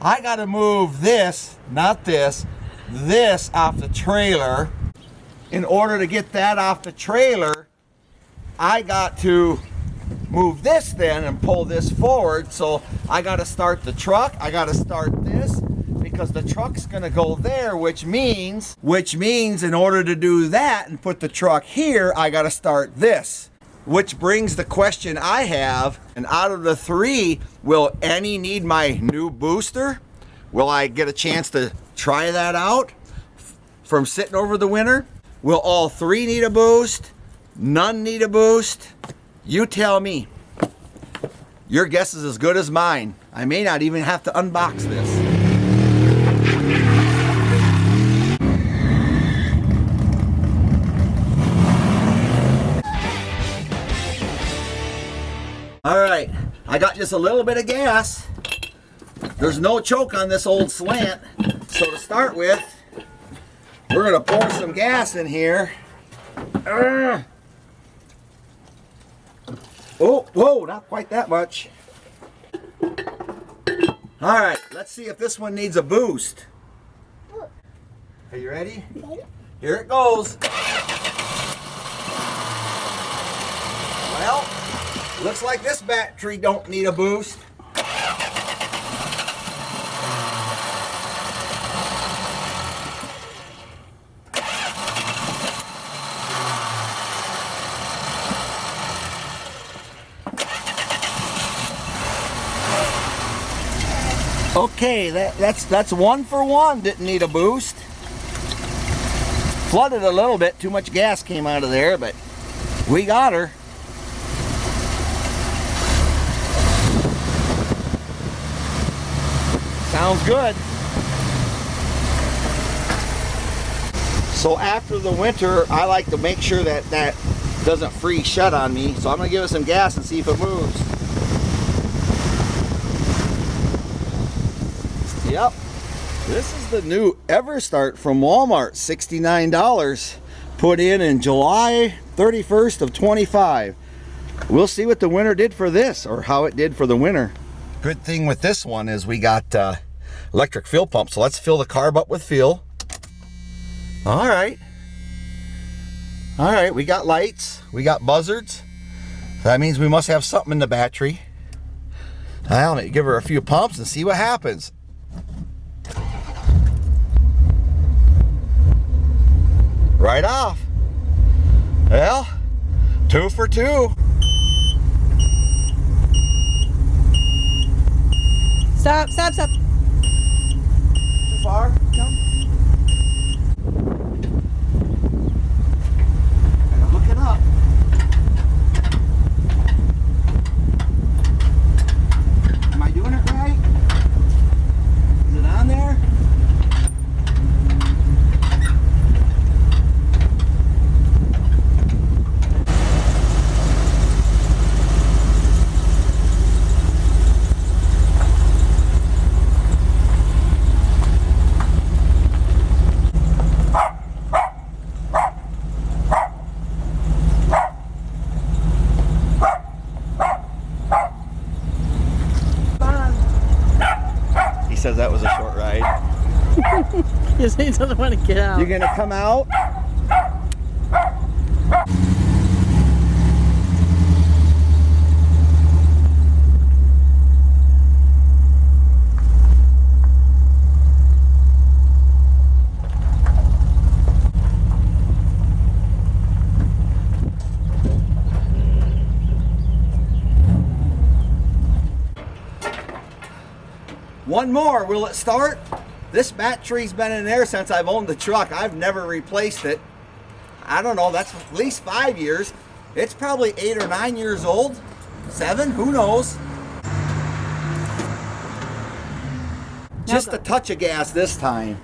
I got to move this, not this off the trailer. In order to get that off the trailer, I got to move this then and pull this forward. So I got to start the truck. I got to start this because the truck's going to go there, which means in order to do that and put the truck here, I got to start this. Which brings the question I have, and out of the three, will any need my new booster? Will I get a chance to try that out from sitting over the winter? Will all three need a boost? None need a boost? You tell me. Your guess is as good as mine. I may not even have to unbox this. All right, I got just a little bit of gas. There's no choke on this old slant. So to start with, we're gonna pour some gas in here. Oh, whoa, not quite that much. All right, let's see if this one needs a boost. Are you ready? Here it goes. Well, looks like this battery don't need a boost. Okay, that's 1 for 1. Didn't need a boost. Flooded a little bit. Too much gas came out of there, but we got her. Sounds good. So after the winter, I like to make sure that that doesn't freeze shut on me. So I'm gonna give it some gas and see if it moves. Yep, this is the new EverStart from Walmart, $69. Put in July 31st of 25. We'll see what the winter did for this, or how it did for the winter. Good thing with this one is we got electric fuel pump. So let's fill the carb up with fuel. All right, we got lights, we got buzzards. That means we must have something in the battery. I'll give her a few pumps and see what happens. Right off. Well, 2 for 2. Stop, stop, stop. Too far? No. Gotta hook it up. Am I doing it right? Is it on there? Says that was a short ride. He doesn't want to get out. You're gonna come out? One more, will it start? This battery's been in there since I've owned the truck. I've never replaced it. I don't know, that's at least 5 years. It's probably 8 or 9 years old. 7, who knows? Just a touch of gas this time.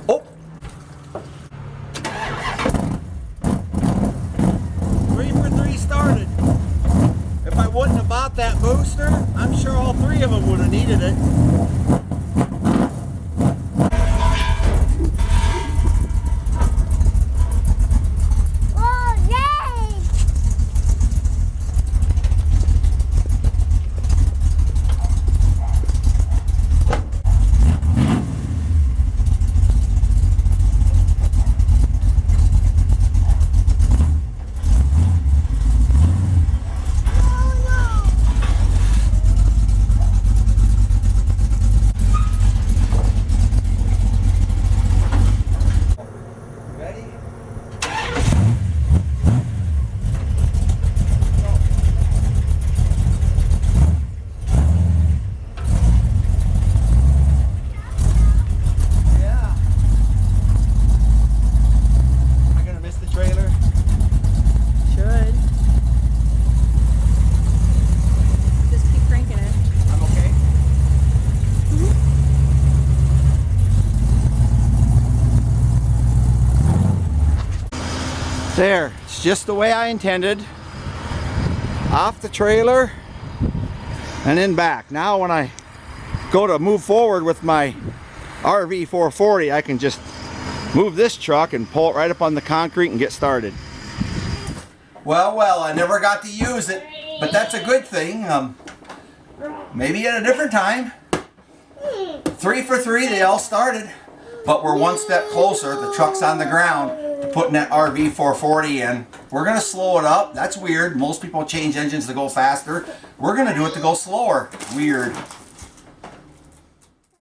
Oh! 3 for 3 started. If I wouldn't have bought that booster, I'm sure all 3 of them would have needed it. Oh, yay! There, it's just the way I intended. Off the trailer and then back. Now when I go to move forward with my RV 440, I can just move this truck and pull it right up on the concrete and get started. Well, I never got to use it, but that's a good thing. Maybe at a different time. 3 for 3, they all started. But we're one step closer. The truck's on the ground to putting that RV 440 in. We're going to slow it up. That's weird. Most people change engines to go faster. We're going to do it to go slower. Weird.